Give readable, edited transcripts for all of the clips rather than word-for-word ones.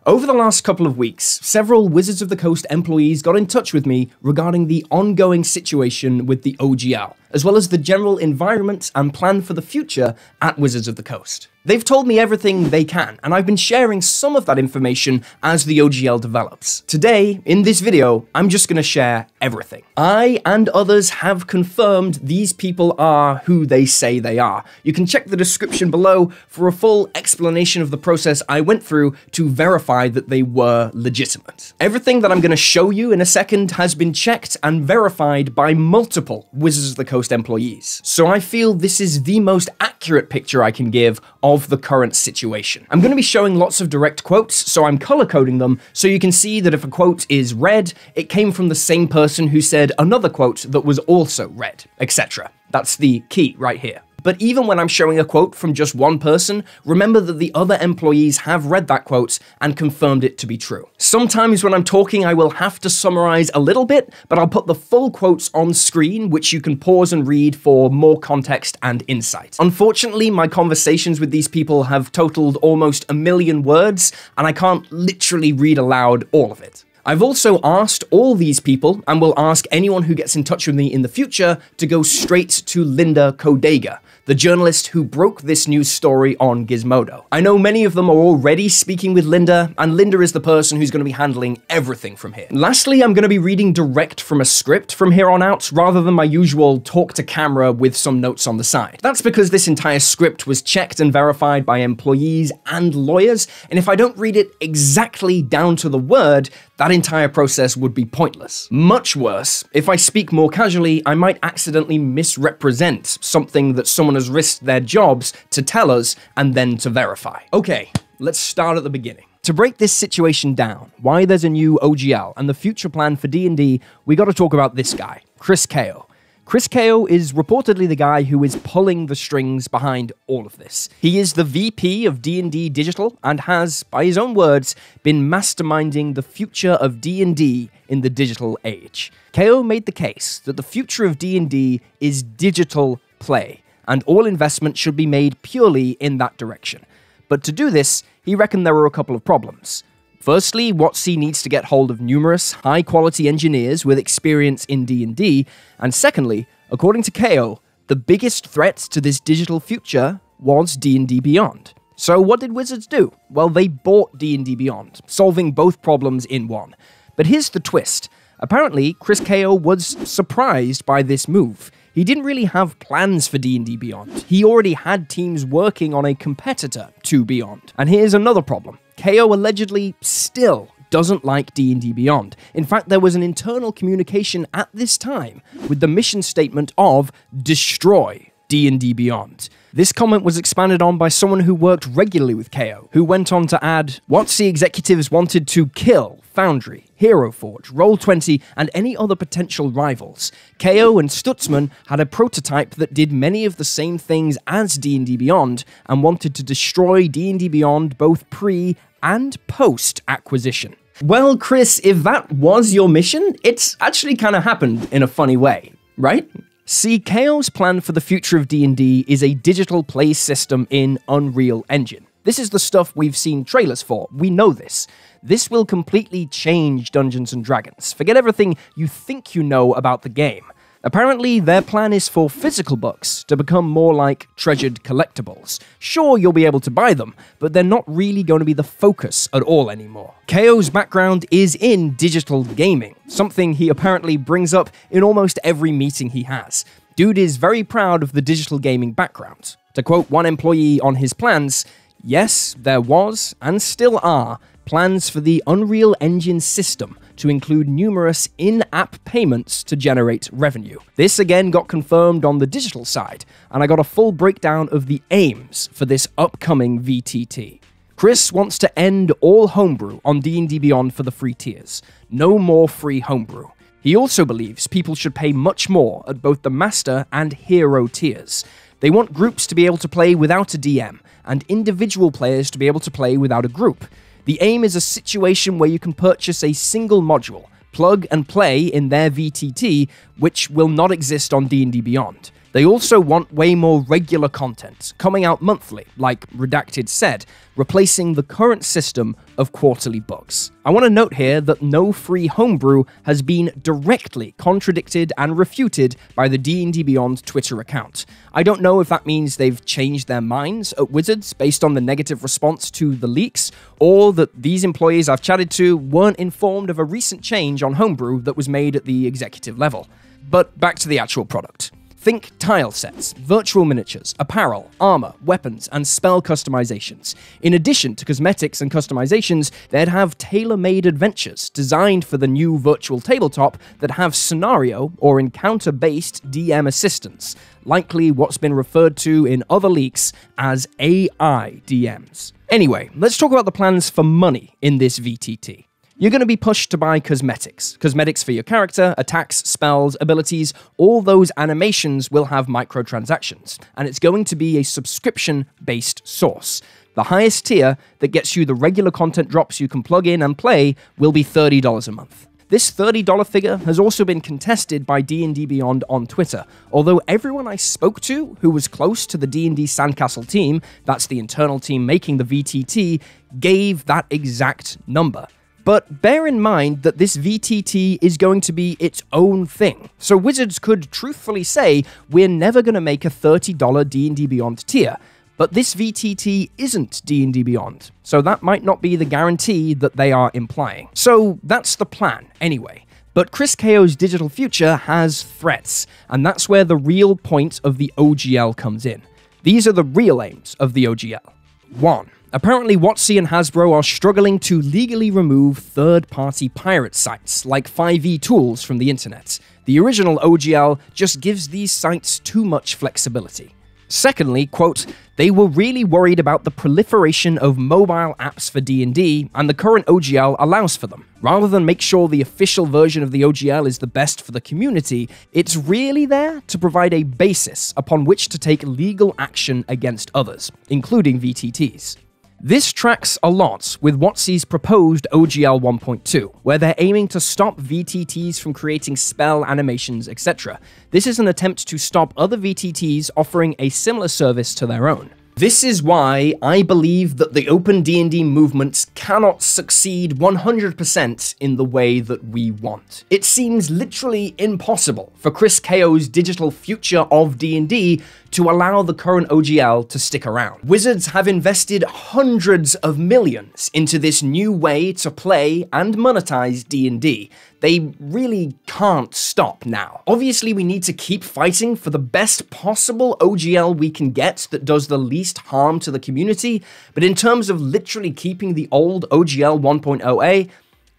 Over the last couple of weeks, several Wizards of the Coast employees got in touch with me regarding the ongoing situation with the OGL, as well as the general environment and plan for the future at Wizards of the Coast. They've told me everything they can, and I've been sharing some of that information as the OGL develops. Today, in this video, I'm just going to share everything. I and others have confirmed these people are who they say they are. You can check the description below for a full explanation of the process I went through to verify that they were legitimate. Everything that I'm going to show you in a second has been checked and verified by multiple Wizards of the Coast employees. So I feel this is the most accurate picture I can give of the current situation. I'm going to be showing lots of direct quotes, so I'm color coding them so you can see that if a quote is red, it came from the same person who said another quote that was also red, etc. That's the key right here. But even when I'm showing a quote from just one person, remember that the other employees have read that quote and confirmed it to be true. Sometimes when I'm talking, I will have to summarize a little bit, but I'll put the full quotes on screen, which you can pause and read for more context and insight. Unfortunately, my conversations with these people have totaled almost 1 million words, and I can't literally read aloud all of it. I've also asked all these people, and will ask anyone who gets in touch with me in the future, to go straight to Linda Kodega, the journalist who broke this news story on Gizmodo. I know many of them are already speaking with Linda, and Linda is the person who's going to be handling everything from here. Lastly, I'm going to be reading direct from a script from here on out, rather than my usual talk to camera with some notes on the side. That's because this entire script was checked and verified by employees and lawyers, and if I don't read it exactly down to the word, that entire process would be pointless. Much worse, if I speak more casually, I might accidentally misrepresent something that someone has risked their jobs to tell us and then to verify. Okay, let's start at the beginning. To break this situation down, why there's a new OGL and the future plan for D&D, we gotta talk about this guy, Chris Kao. Chris Kao is reportedly the guy who is pulling the strings behind all of this. He is the VP of D&D Digital and has, by his own words, been masterminding the future of D&D in the digital age. Kao made the case that the future of D&D is digital play, and all investment should be made purely in that direction. But to do this, he reckoned there were a couple of problems. Firstly, WotC needs to get hold of numerous high-quality engineers with experience in D&D, and secondly, according to Kao, the biggest threat to this digital future was D&D Beyond. So what did Wizards do? Well, they bought D&D Beyond, solving both problems in one. But here's the twist. Apparently, Chris Kao was surprised by this move. He didn't really have plans for D&D Beyond. He already had teams working on a competitor to Beyond. And here's another problem. Kao allegedly still doesn't like D&D Beyond. In fact, there was an internal communication at this time with the mission statement of destroy D&D Beyond. This comment was expanded on by someone who worked regularly with Kao, who went on to add, WotC executives wanted to kill Foundry, Hero Forge, Roll20, and any other potential rivals. Kao and Stutzman had a prototype that did many of the same things as D&D Beyond, and wanted to destroy D&D Beyond both pre- and post-acquisition. Well, Chris, if that was your mission, it's actually kind of happened in a funny way, right? See, Kao's plan for the future of D&D is a digital play system in Unreal Engine. This is the stuff we've seen trailers for, we know this. This will completely change Dungeons & Dragons. Forget everything you think you know about the game. Apparently, their plan is for physical books to become more like treasured collectibles. Sure, you'll be able to buy them, but they're not really going to be the focus at all anymore. Kao's background is in digital gaming, something he apparently brings up in almost every meeting he has. Dude is very proud of the digital gaming background. To quote one employee on his plans, yes, there was, and still are, plans for the Unreal Engine system to include numerous in-app payments to generate revenue. This again got confirmed on the digital side, and I got a full breakdown of the aims for this upcoming VTT. Chris wants to end all homebrew on D&D Beyond for the free tiers. No more free homebrew. He also believes people should pay much more at both the Master and Hero tiers. They want groups to be able to play without a DM, and individual players to be able to play without a group. The aim is a situation where you can purchase a single module, plug and play in their VTT, which will not exist on D&D Beyond. They also want way more regular content, coming out monthly, like Redacted said, replacing the current system of quarterly books. I want to note here that no free homebrew has been directly contradicted and refuted by the D&D Beyond Twitter account. I don't know if that means they've changed their minds at Wizards based on the negative response to the leaks, or that these employees I've chatted to weren't informed of a recent change on homebrew that was made at the executive level. But back to the actual product. Think tile sets, virtual miniatures, apparel, armor, weapons, and spell customizations. In addition to cosmetics and customizations, they'd have tailor-made adventures designed for the new virtual tabletop that have scenario or encounter-based DM assistance, likely what's been referred to in other leaks as AI DMs. Anyway, let's talk about the plans for money in this VTT. You're going to be pushed to buy cosmetics. Cosmetics for your character, attacks, spells, abilities, all those animations will have microtransactions, and it's going to be a subscription-based source. The highest tier that gets you the regular content drops you can plug in and play will be $30 a month. This $30 figure has also been contested by D&D Beyond on Twitter, although everyone I spoke to who was close to the D&D Sandcastle team, that's the internal team making the VTT, gave that exact number. But bear in mind that this VTT is going to be its own thing, so Wizards could truthfully say, we're never going to make a $30 D&D Beyond tier, but this VTT isn't D&D Beyond, so that might not be the guarantee that they are implying. So that's the plan, anyway. But Chris Ko's digital future has threats, and that's where the real point of the OGL comes in. These are the real aims of the OGL. 1. Apparently, WotC and Hasbro are struggling to legally remove third-party pirate sites, like 5e tools from the internet. The original OGL just gives these sites too much flexibility. Secondly, quote, they were really worried about the proliferation of mobile apps for D&D, and the current OGL allows for them. Rather than make sure the official version of the OGL is the best for the community, it's really there to provide a basis upon which to take legal action against others, including VTTs. This tracks a lot with WotC's proposed OGL 1.2, where they're aiming to stop VTTs from creating spell animations, etc. This is an attempt to stop other VTTs offering a similar service to their own. This is why I believe that the open D&D movement cannot succeed 100% in the way that we want. It seems literally impossible for Chris Ko's digital future of D&D to allow the current OGL to stick around. Wizards have invested hundreds of millions into this new way to play and monetize D&D. They really can't stop now. Obviously, we need to keep fighting for the best possible OGL we can get that does the least harm to the community, but in terms of literally keeping the old OGL 1.0a,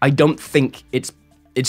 I don't think it's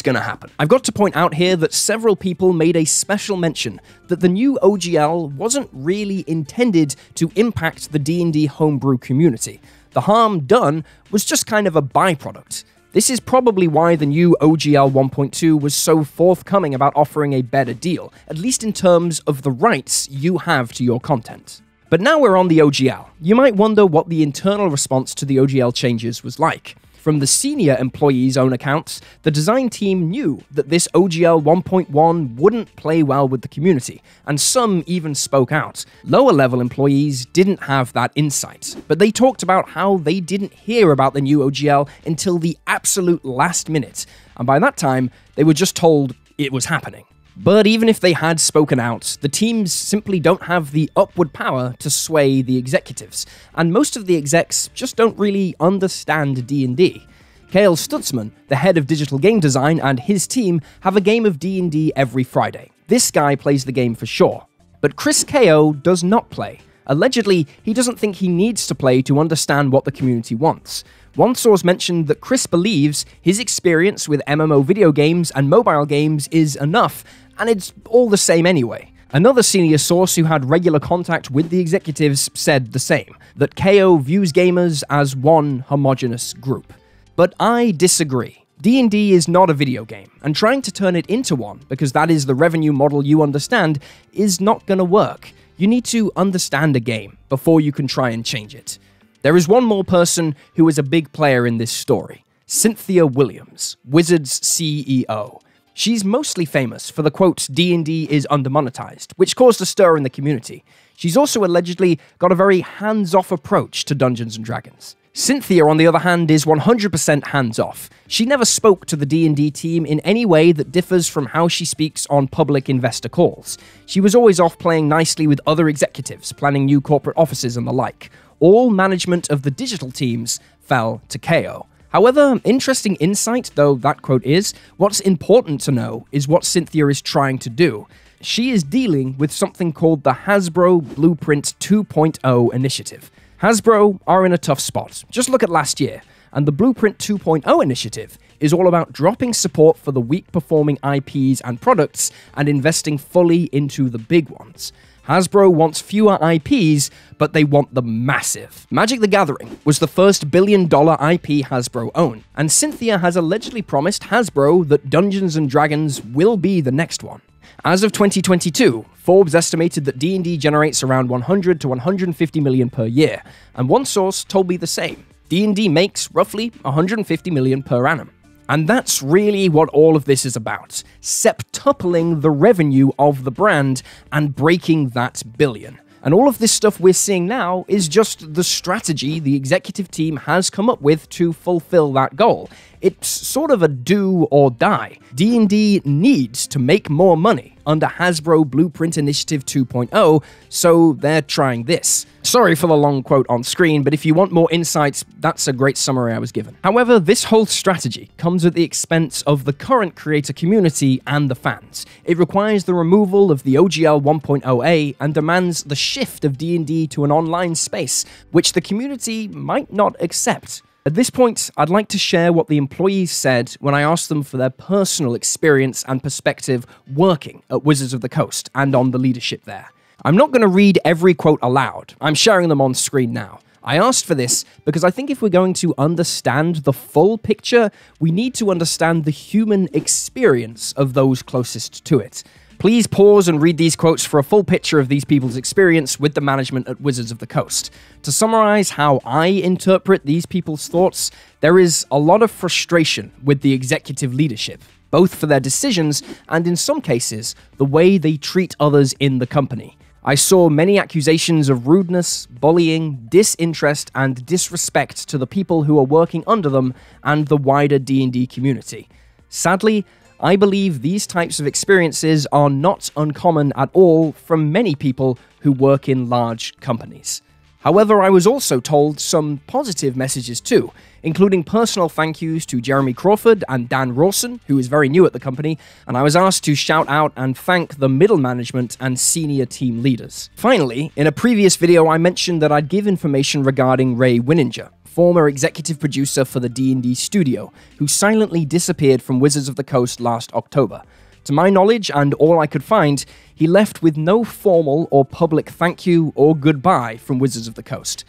gonna happen. I've got to point out here that several people made a special mention that the new OGL wasn't really intended to impact the D&D homebrew community. The harm done was just kind of a byproduct. This is probably why the new OGL 1.2 was so forthcoming about offering a better deal, at least in terms of the rights you have to your content. But now we're on the OGL. You might wonder what the internal response to the OGL changes was like. From the senior employees' own accounts, the design team knew that this OGL 1.1 wouldn't play well with the community, and some even spoke out. Lower-level employees didn't have that insight, but they talked about how they didn't hear about the new OGL until the absolute last minute, and by that time, they were just told it was happening. But even if they had spoken out, the teams simply don't have the upward power to sway the executives, and most of the execs just don't really understand D&D. Kale Stutzman, the head of digital game design, and his team have a game of D&D every Friday. This guy plays the game for sure. But Chris Ko does not play. Allegedly, he doesn't think he needs to play to understand what the community wants. One source mentioned that Chris believes his experience with MMO video games and mobile games is enough, and it's all the same anyway. Another senior source who had regular contact with the executives said the same, that KO views gamers as one homogenous group. But I disagree. D&D is not a video game, and trying to turn it into one, because that is the revenue model you understand, is not gonna work. You need to understand a game before you can try and change it. There is one more person who is a big player in this story. Cynthia Williams, Wizards CEO. She's mostly famous for the quote, D&D is undermonetized, which caused a stir in the community. She's also allegedly got a very hands-off approach to Dungeons & Dragons. Cynthia, on the other hand, is 100% hands-off. She never spoke to the D&D team in any way that differs from how she speaks on public investor calls. She was always off playing nicely with other executives, planning new corporate offices and the like. All management of the digital teams fell to KO. However, interesting insight though that quote is, what's important to know is what Cynthia is trying to do. She is dealing with something called the Hasbro Blueprint 2.0 initiative. Hasbro are in a tough spot. Just look at last year. And the Blueprint 2.0 initiative is all about dropping support for the weak-performing IPs and products and investing fully into the big ones. Hasbro wants fewer IPs, but they want them massive. Magic the Gathering was the first billion-dollar IP Hasbro owned, and Cynthia has allegedly promised Hasbro that Dungeons & Dragons will be the next one. As of 2022, Forbes estimated that D&D generates around 100 to 150 million per year, and one source told me the same. D&D makes roughly 150 million per annum. And that's really what all of this is about, septupling the revenue of the brand and breaking that billion. And all of this stuff we're seeing now is just the strategy the executive team has come up with to fulfill that goal. It's sort of a do or die. D&D needs to make more money under Hasbro Blueprint Initiative 2.0, so they're trying this. Sorry for the long quote on screen, but if you want more insights, that's a great summary I was given. However, this whole strategy comes at the expense of the current creator community and the fans. It requires the removal of the OGL 1.0A and demands the shift of D&D to an online space, which the community might not accept. At this point, I'd like to share what the employees said when I asked them for their personal experience and perspective working at Wizards of the Coast and on the leadership there. I'm not going to read every quote aloud, I'm sharing them on screen now. I asked for this because I think if we're going to understand the full picture, we need to understand the human experience of those closest to it. Please pause and read these quotes for a full picture of these people's experience with the management at Wizards of the Coast. To summarize how I interpret these people's thoughts, there is a lot of frustration with the executive leadership, both for their decisions and in some cases, the way they treat others in the company. I saw many accusations of rudeness, bullying, disinterest, and disrespect to the people who are working under them and the wider D&D community. Sadly, I believe these types of experiences are not uncommon at all from many people who work in large companies. However, I was also told some positive messages too, including personal thank yous to Jeremy Crawford and Dan Rawson, who is very new at the company, and I was asked to shout out and thank the middle management and senior team leaders. Finally, in a previous video I mentioned that I'd give information regarding Ray Winninger, former executive producer for the D&D studio, who silently disappeared from Wizards of the Coast last October. To my knowledge, and all I could find, he left with no formal or public thank you or goodbye from Wizards of the Coast.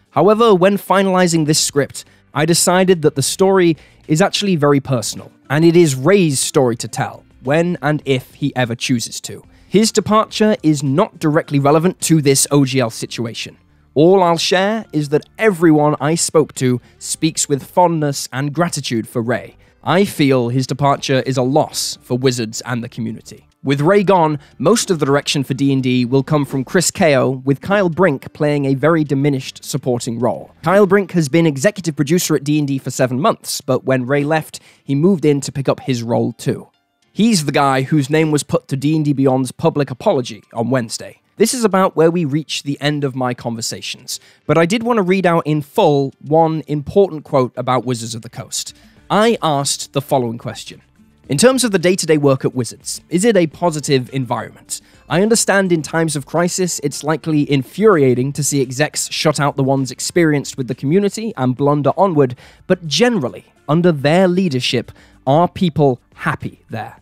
However, when finalizing this script, I decided that the story is actually very personal, and it is Ray's story to tell, when and if he ever chooses to. His departure is not directly relevant to this OGL situation. All I'll share is that everyone I spoke to speaks with fondness and gratitude for Ray. I feel his departure is a loss for Wizards and the community. With Ray gone, most of the direction for D&D will come from Chris Kao, with Kyle Brink playing a very diminished supporting role. Kyle Brink has been executive producer at D&D for 7 months, but when Ray left, he moved in to pick up his role too. He's the guy whose name was put to D&D Beyond's public apology on Wednesday. This is about where we reach the end of my conversations, but I did want to read out in full one important quote about Wizards of the Coast. I asked the following question. In terms of the day-to-day work at Wizards, is it a positive environment? I understand in times of crisis, it's likely infuriating to see execs shut out the ones experienced with the community and blunder onward, but generally, under their leadership, are people happy there?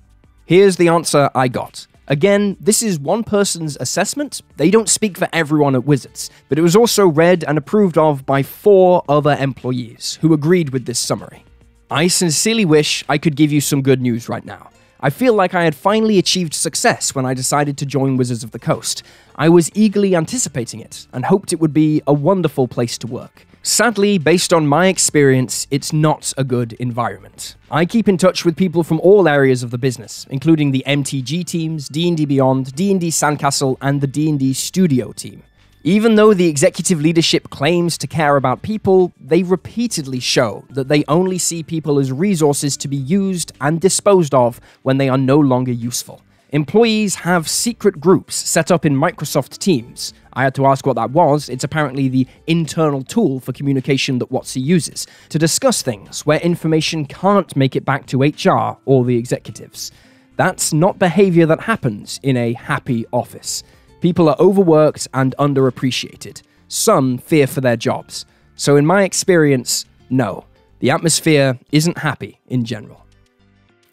Here's the answer I got. Again, this is one person's assessment. They don't speak for everyone at Wizards, but it was also read and approved of by 4 other employees who agreed with this summary. I sincerely wish I could give you some good news right now. I feel like I had finally achieved success when I decided to join Wizards of the Coast. I was eagerly anticipating it and hoped it would be a wonderful place to work. Sadly, based on my experience, it's not a good environment. I keep in touch with people from all areas of the business, including the MTG teams, D&D Beyond, D&D Sandcastle, and the D&D Studio team. Even though the executive leadership claims to care about people, they repeatedly show that they only see people as resources to be used and disposed of when they are no longer useful. Employees have secret groups set up in Microsoft Teams. I had to ask what that was. It's apparently the internal tool for communication that WotC uses to discuss things where information can't make it back to HR or the executives. That's not behavior that happens in a happy office. People are overworked and underappreciated. Some fear for their jobs. So in my experience, no, the atmosphere isn't happy in general.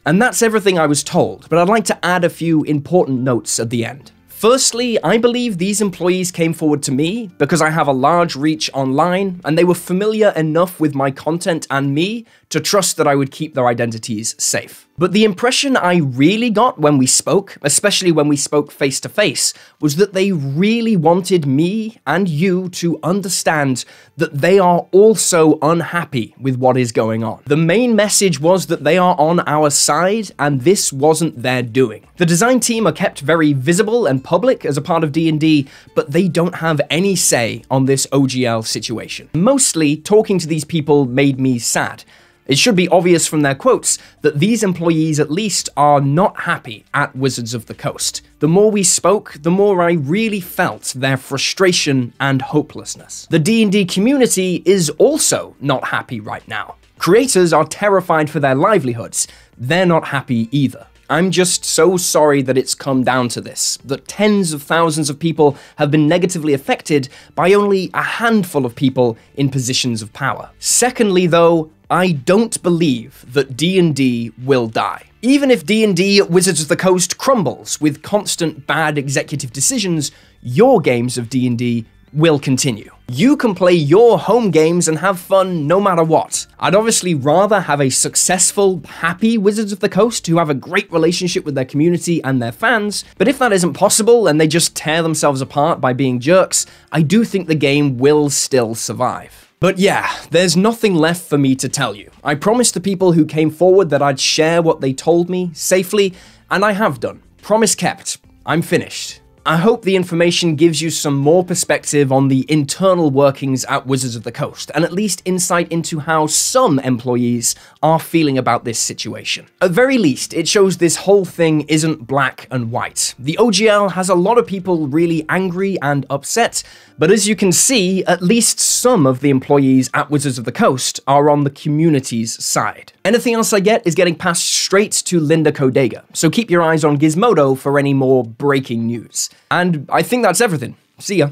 And that's everything I was told, but I'd like to add a few important notes at the end. Firstly, I believe these employees came forward to me because I have a large reach online, and they were familiar enough with my content and me to trust that I would keep their identities safe. But the impression I really got when we spoke, especially when we spoke face to face, was that they really wanted me and you to understand that they are also unhappy with what is going on. The main message was that they are on our side, and this wasn't their doing. The design team are kept very visible and public as a part of D&D, but they don't have any say on this OGL situation. Mostly, talking to these people made me sad. It should be obvious from their quotes that these employees at least are not happy at Wizards of the Coast. The more we spoke, the more I really felt their frustration and hopelessness. The D&D community is also not happy right now. Creators are terrified for their livelihoods. They're not happy either. I'm just so sorry that it's come down to this, that tens of thousands of people have been negatively affected by only a handful of people in positions of power. Secondly, though, I don't believe that D&D will die. Even if D&D at Wizards of the Coast crumbles with constant bad executive decisions, your games of D&D will continue. You can play your home games and have fun no matter what. I'd obviously rather have a successful, happy Wizards of the Coast who have a great relationship with their community and their fans, but if that isn't possible and they just tear themselves apart by being jerks, I do think the game will still survive. But yeah, there's nothing left for me to tell you. I promised the people who came forward that I'd share what they told me safely, and I have done. Promise kept. I'm finished. I hope the information gives you some more perspective on the internal workings at Wizards of the Coast, and at least insight into how some employees are feeling about this situation. At very least, it shows this whole thing isn't black and white. The OGL has a lot of people really angry and upset, but as you can see, at least some of the employees at Wizards of the Coast are on the community's side. Anything else I get is getting passed straight to Linda Kodega, so keep your eyes on Gizmodo for any more breaking news. And I think that's everything. See ya.